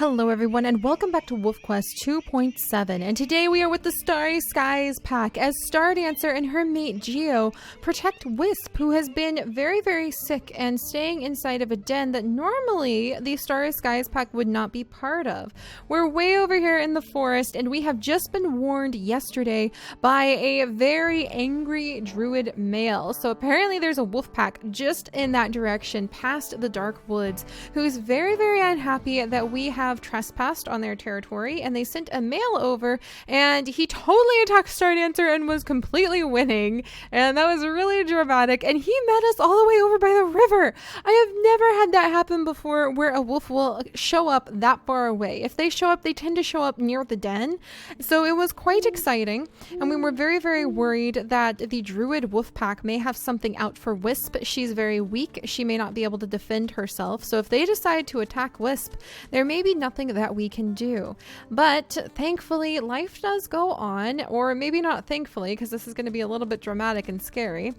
Hello everyone and welcome back to Wolf Quest 2.7, and today we are with the Starry Skies pack as Star Dancer and her mate Geo protect Wisp, who has been very sick and staying inside of a den that normally the Starry Skies pack would not be part of. We're way over here in the forest and we have just been warned yesterday by a very angry druid male. So apparently there's a wolf pack just in that direction past the dark woods who's very unhappy that we have trespassed on their territory, and they sent a male over and he totally attacked Star Dancer and was completely winning, and that was really dramatic, and he met us all the way over by the river. I have never had that happen before where a wolf will show up that far away. If they show up, they tend to show up near the den, so it was quite exciting, and we were very worried that the druid wolf pack may have something out for Wisp. She's very weak, she may not be able to defend herself, so if they decide to attack Wisp, there may be nothing that we can do. But thankfully life does go on, or maybe not thankfully, because this is going to be a little bit dramatic and scary.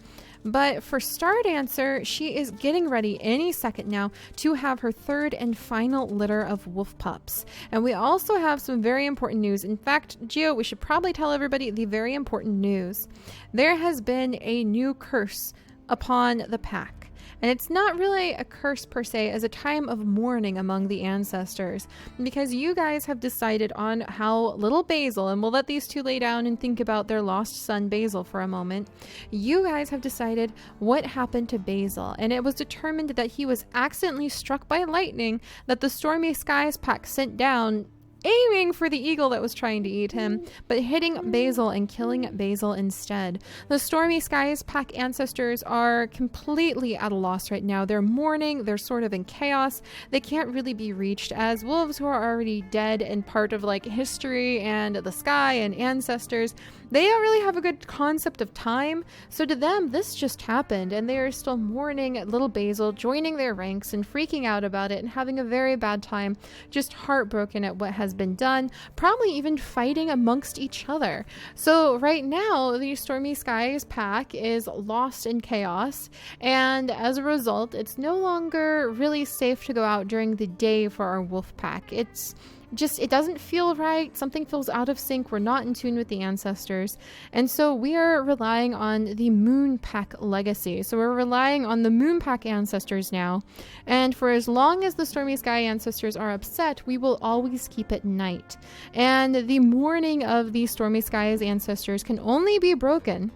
But for Star Dancer, she is getting ready any second now to have her third and final litter of wolf pups. And we also have some very important news. In fact, Geo, we should probably tell everybody the very important news. There has been a new curse upon the pack. And it's not really a curse per se, as a time of mourning among the ancestors, because you guys have decided on how little Basil, and we'll let these two lay down and think about their lost son Basil for a moment. You guys have decided what happened to Basil, and it was determined that he was accidentally struck by lightning that the Stormy Skies pack sent down, aiming for the eagle that was trying to eat him, but hitting Basil and killing Basil instead. The Stormy Skies pack ancestors are completely at a loss right now. They're mourning, they're sort of in chaos. They can't really be reached, as wolves who are already dead and part of like history and the sky and ancestors, they don't really have a good concept of time. So to them, this just happened, and they are still mourning little Basil, joining their ranks and freaking out about it and having a very bad time, just heartbroken at what has been done, probably even fighting amongst each other. So right now, the Stormy Skies pack is lost in chaos, and as a result, it's no longer really safe to go out during the day for our wolf pack. It doesn't feel right. Something feels out of sync. We're not in tune with the ancestors. And so we are relying on the Moon Pack legacy. So we're relying on the Moon Pack ancestors now. And for as long as the Stormy Sky ancestors are upset, we will always keep it night. And the mourning of the Stormy Skies ancestors can only be broken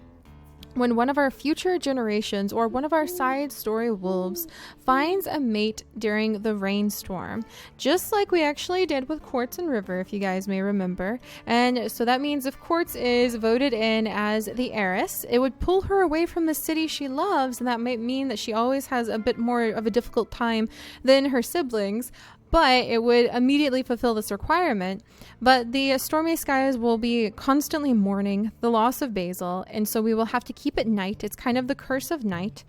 when one of our future generations, or one of our side story wolves, finds a mate during the rainstorm, just like we actually did with Quartz and River, if you guys may remember. And so that means if Quartz is voted in as the heiress, it would pull her away from the city she loves, and that might mean that she always has a bit more of a difficult time than her siblings. But it would immediately fulfill this requirement. But the Stormy Skies will be constantly mourning the loss of Basil, and so we will have to keep it night. It's kind of the curse of night.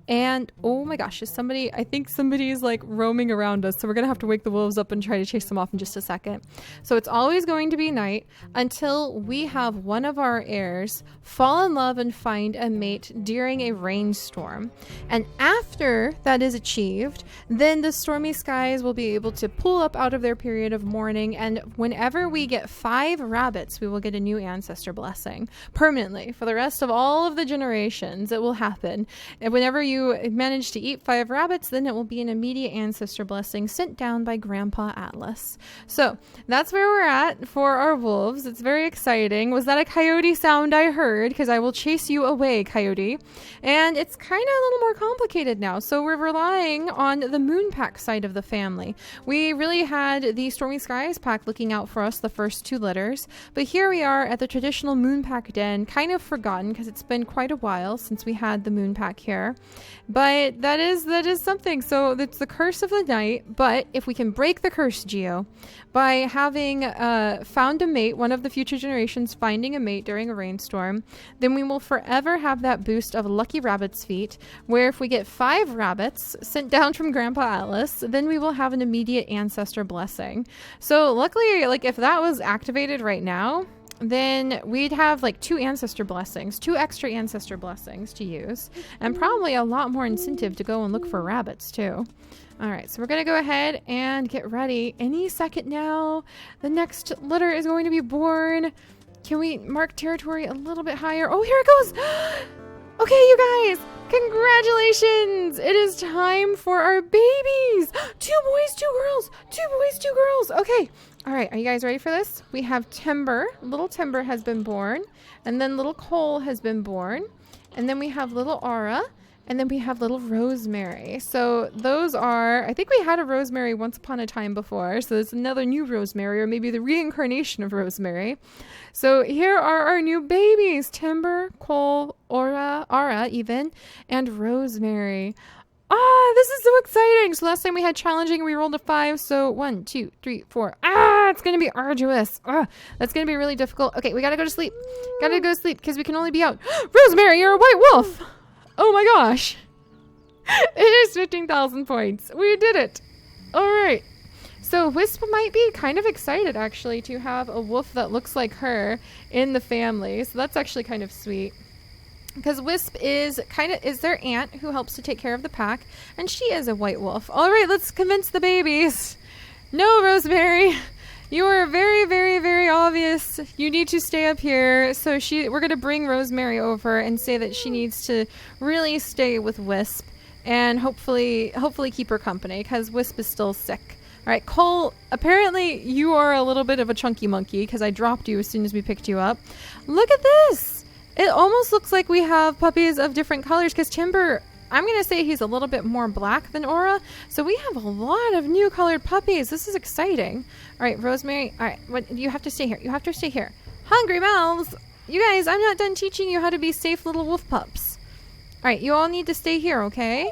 And oh my gosh, I think somebody is like roaming around us, so we're gonna have to wake the wolves up and try to chase them off in just a second. So it's always going to be night until we have one of our heirs fall in love and find a mate during a rainstorm. And after that is achieved, then the Stormy Skies will be able to pull up out of their period of mourning, and whenever we get 5 rabbits, we will get a new ancestor blessing permanently for the rest of all of the generations. It will happen, and whenever you manage to eat 5 rabbits, then it will be an immediate ancestor blessing sent down by Grandpa Atlas. So that's where we're at for our wolves. It's very exciting. Was that a coyote sound I heard? Because I will chase you away, coyote. And it's kind of a little more complicated now. So we're relying on the Moon Pack side of the family. We really had the Stormy Skies pack looking out for us the first 2 litters, but here we are at the traditional Moon Pack den, kind of forgotten because it's been quite a while since we had the Moon Pack here. But that is something. So it's the curse of the night. But if we can break the curse, Geo, by having found a mate, one of the future generations finding a mate during a rainstorm, then we will forever have that boost of lucky rabbit's feet, where if we get 5 rabbits sent down from Grandpa Atlas, then we will have an immediate ancestor blessing. So luckily, like if that was activated right now, then we'd have like 2 extra ancestor blessings to use, and probably a lot more incentive to go and look for rabbits too. All right, so we're gonna go ahead and get ready. Any second now, the next litter is going to be born. Can we mark territory a little bit higher? Oh, here it goes. Okay, you guys, congratulations. It is time for our babies. 2 boys, 2 girls, 2 boys, 2 girls. Okay. All right, are you guys ready for this? We have Timber. Little Timber has been born, and then little Cole has been born, and then we have little Aura, and then we have little Rosemary. So those are, I think we had a Rosemary once upon a time before, so it's another new Rosemary, or maybe the reincarnation of Rosemary. So here are our new babies: Timber, Cole, Aura even, and Rosemary. Ah, this is so exciting. So last time we had challenging, we rolled a 5. So 1, 2, 3, 4. Ah, it's going to be arduous. Ah, that's going to be really difficult. Okay, we got to go to sleep. Got to go to sleep because we can only be out. Rosemary, you're a white wolf. Oh my gosh. It is 15,000 points. We did it. All right. So Wisp might be kind of excited actually to have a wolf that looks like her in the family. So that's actually kind of sweet. Because Wisp is their aunt who helps to take care of the pack, and she is a white wolf. All right, let's convince the babies. No, Rosemary, you are very, very, very obvious. You need to stay up here. So we're gonna bring Rosemary over and say that she needs to really stay with Wisp, and hopefully keep her company because Wisp is still sick. All right, Cole, apparently you are a little bit of a chunky monkey because I dropped you as soon as we picked you up. Look at this. It almost looks like we have puppies of different colors because Timber, I'm going to say he's a little bit more black than Aura. So we have a lot of new colored puppies. This is exciting. All right, Rosemary. All right, you have to stay here. You have to stay here. Hungry mouths. You guys, I'm not done teaching you how to be safe little wolf pups. All right, you all need to stay here, okay?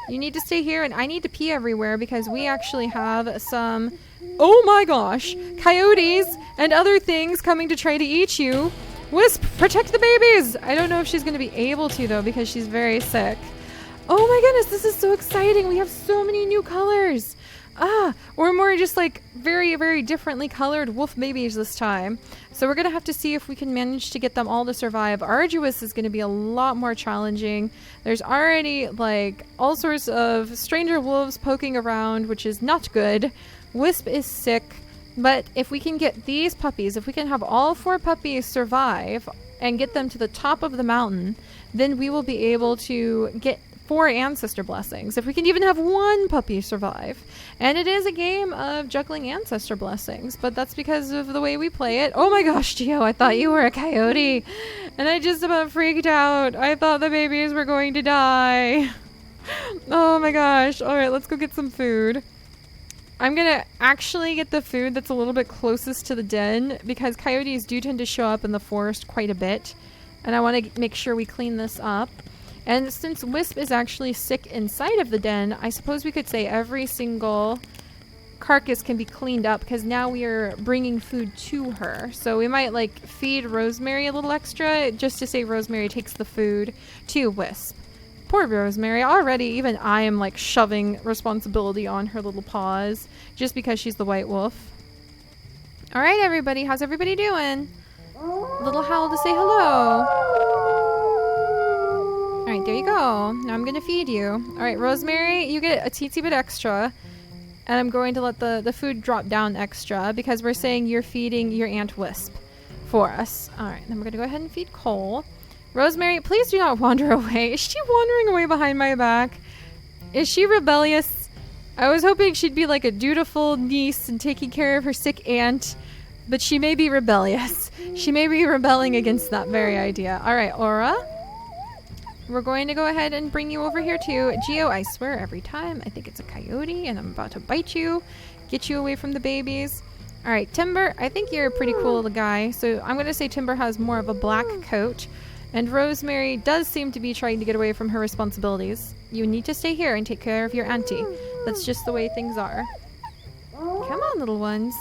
You need to stay here, and I need to pee everywhere because we actually have some, oh my gosh, coyotes and other things coming to try to eat you. Wisp, protect the babies! I don't know if she's going to be able to, though, because she's very sick. Oh my goodness, this is so exciting. We have so many new colors. Or more just like very, very differently colored wolf babies this time. So we're going to have to see if we can manage to get them all to survive. Arduous is going to be a lot more challenging. There's already like all sorts of stranger wolves poking around, which is not good. Wisp is sick. But if we can get these puppies, if we can have all 4 puppies survive and get them to the top of the mountain, then we will be able to get 4 ancestor blessings. If we can even have 1 puppy survive. And it is a game of juggling ancestor blessings, but that's because of the way we play it. Oh my gosh, Gio, I thought you were a coyote. And I just about freaked out. I thought the babies were going to die. Oh my gosh. All right, let's go get some food. I'm going to actually get the food that's a little bit closest to the den because coyotes do tend to show up in the forest quite a bit. And I want to make sure we clean this up. And since Wisp is actually sick inside of the den, I suppose we could say every single carcass can be cleaned up because now we are bringing food to her. So we might like feed Rosemary a little extra just to say Rosemary takes the food to Wisp. Poor Rosemary. Already, even I am like shoving responsibility on her little paws just because she's the white wolf. All right, everybody. How's everybody doing? Little Howl to say hello. All right, there you go. Now I'm going to feed you. All right, Rosemary, you get a teensy bit extra. And I'm going to let the food drop down extra because we're saying you're feeding your Aunt Wisp for us. All right, then we're going to go ahead and feed Cole. Rosemary, please do not wander away. Is she wandering away behind my back? Is she rebellious? I was hoping she'd be like a dutiful niece and taking care of her sick aunt, but she may be rebellious. She may be rebelling against that very idea. All right, Aura, we're going to go ahead and bring you over here too. Gio, I swear every time I think it's a coyote and I'm about to bite you, get you away from the babies. All right, Timber, I think you're a pretty cool little guy. So I'm going to say Timber has more of a black coat. And Rosemary does seem to be trying to get away from her responsibilities. You need to stay here and take care of your auntie. That's just the way things are. Come on, little ones.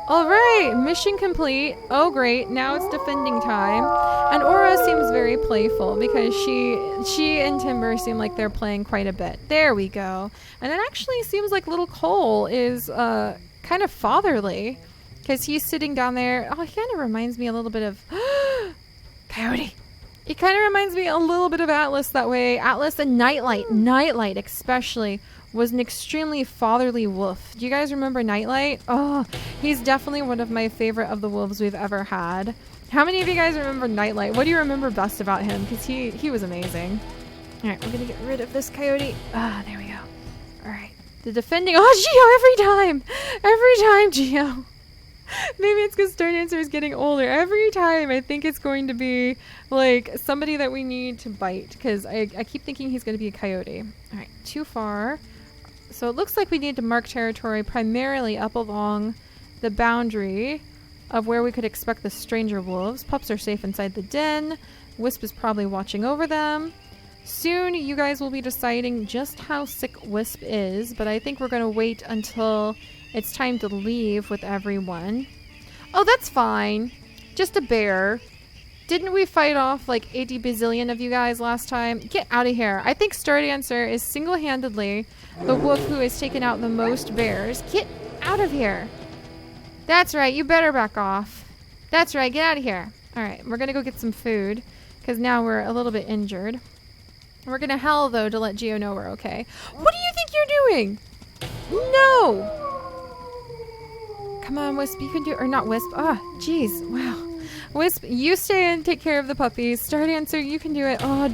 All right, mission complete. Oh, great. Now it's defending time. And Aura seems very playful because she and Timber seem like they're playing quite a bit. There we go. And it actually seems like little Cole is kind of fatherly. because he's sitting down there. Oh, he kind of reminds me a little bit of Coyote. He kind of reminds me a little bit of Atlas that way. Atlas and Nightlight. Nightlight especially was an extremely fatherly wolf. Do you guys remember Nightlight? Oh, he's definitely one of my favorite of the wolves we've ever had. How many of you guys remember Nightlight? What do you remember best about him? Because he was amazing. All right, we're going to get rid of this coyote. Ah, there we go. All right. The defending. Oh, Geo, every time. Every time, Geo. Maybe it's because Star Dancer is getting older. Every time I think it's going to be like somebody that we need to bite, because I keep thinking he's going to be a coyote. All right, too far. So it looks like we need to mark territory primarily up along the boundary of where we could expect the stranger wolves. Pups are safe inside the den. Wisp is probably watching over them. Soon you guys will be deciding just how sick Wisp is, but I think we're going to wait until it's time to leave with everyone. Oh, that's fine. Just a bear. Didn't we fight off like 80 bazillion of you guys last time? Get out of here. I think Star Dancer is single-handedly the wolf who has taken out the most bears. Get out of here. That's right. You better back off. That's right. Get out of here. All right. We're going to go get some food because now we're a little bit injured. We're going to howl, though, to let Geo know we're okay. What do you think you're doing? No. Come on, Wisp. You can do it. Or not Wisp. Ah, jeez. Wow. Wisp, you stay and take care of the puppies. Star Dancer, you can do it. Oh,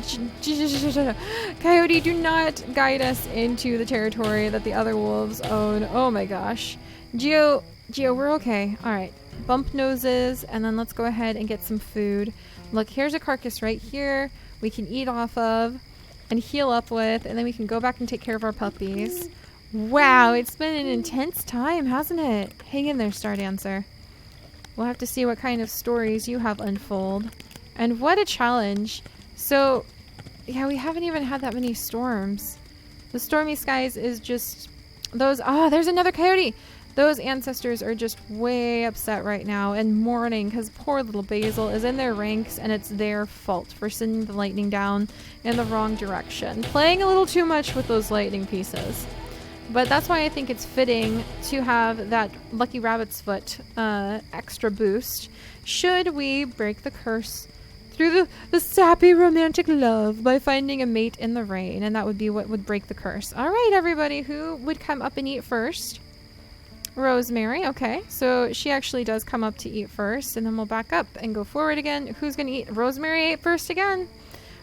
Coyote, do not guide us into the territory that the other wolves own. Oh my gosh. Geo, we're okay. All right. Bump noses, and then let's go ahead and get some food. Look, here's a carcass right here we can eat off of and heal up with, and then we can go back and take care of our puppies. Wow, it's been an intense time, hasn't it? Hang in there, Star Dancer. We'll have to see what kind of stories you have unfold. And what a challenge. So, yeah, we haven't even had that many storms. The stormy skies is just those... Oh, there's another coyote! Those ancestors are just way upset right now and mourning because poor little Basil is in their ranks and it's their fault for sending the lightning down in the wrong direction. Playing a little too much with those lightning pieces. But that's why I think it's fitting to have that Lucky Rabbit's Foot extra boost should we break the curse through the sappy romantic love by finding a mate in the rain, and that would be what would break the curse. All right, everybody, who would come up and eat first? Rosemary, okay. So she actually does come up to eat first, and then we'll back up and go forward again. Who's going to eat? Rosemary ate first again.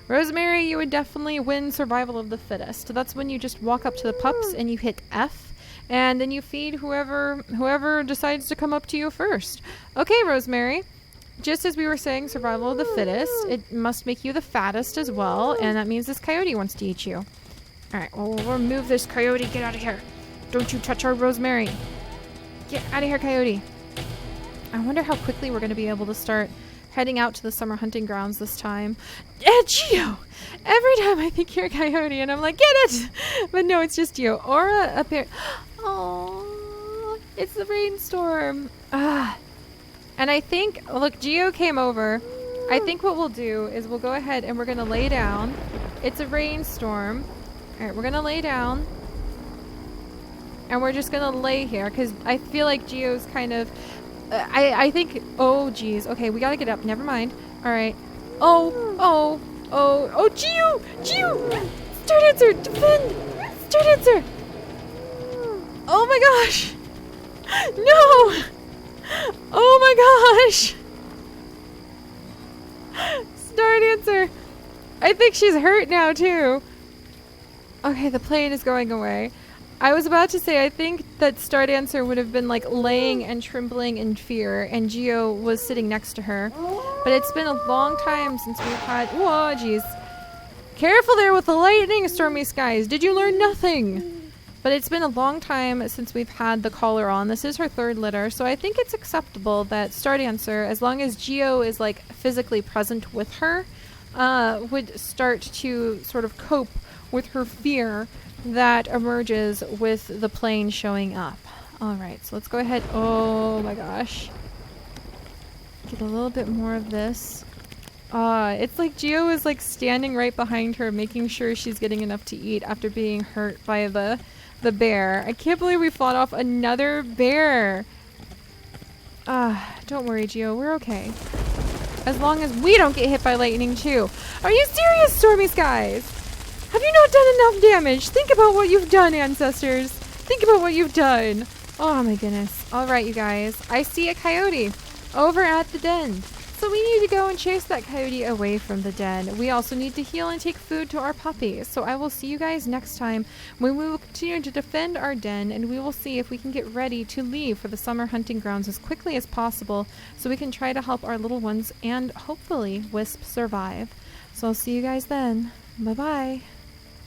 Rosemary, you would definitely win survival of the fittest. That's when you just walk up to the pups and you hit F, and then you feed whoever decides to come up to you first. Okay, Rosemary. Just as we were saying, survival of the fittest, it must make you the fattest as well, and that means this coyote wants to eat you. All right, well, we'll remove this coyote. Get out of here. Don't you touch our Rosemary. Get out of here, coyote. I wonder how quickly we're going to be able to start heading out to the summer hunting grounds this time. Geo! Every time I think you're a coyote and I'm like, get it! But no, it's just you. Aura up here. Oh, it's the rainstorm. Ah. And I think, look, Geo came over. I think what we'll do is we'll go ahead and we're going to lay down. It's a rainstorm. All right, we're going to lay down. And we're just going to lay here because I feel like Geo's kind of... I think... Oh, geez. Okay, we got to get up. Never mind. All right. Oh, Geo! Geo! Star Dancer, defend! Star Dancer! Oh my gosh! No! Oh my gosh! Star Dancer! I think she's hurt now too. Okay, the plane is going away. I was about to say, I think that Star Dancer would have been like laying and trembling in fear, and Geo was sitting next to her. But it's been a long time since we've had... Whoa, jeez. Careful there with the lightning, Stormy Skies. Did you learn nothing? But it's been a long time since we've had the collar on. This is her third litter, so I think it's acceptable that Star Dancer, as long as Geo is like physically present with her, would start to sort of cope with her fear that emerges with the plane showing up. All right, so let's go ahead. Oh my gosh. Get a little bit more of this. It's like Geo is like standing right behind her, making sure she's getting enough to eat after being hurt by the bear. I can't believe we fought off another bear. Don't worry, Geo. We're okay. As long as we don't get hit by lightning, too. Are you serious, Stormy Skies? Have you not done enough damage? Think about what you've done, ancestors. Think about what you've done. Oh, my goodness. All right, you guys. I see a coyote over at the den. So we need to go and chase that coyote away from the den. We also need to heal and take food to our puppy. So I will see you guys next time when we will continue to defend our den, and we will see if we can get ready to leave for the summer hunting grounds as quickly as possible so we can try to help our little ones and hopefully Wisp survive. So I'll see you guys then. Bye-bye.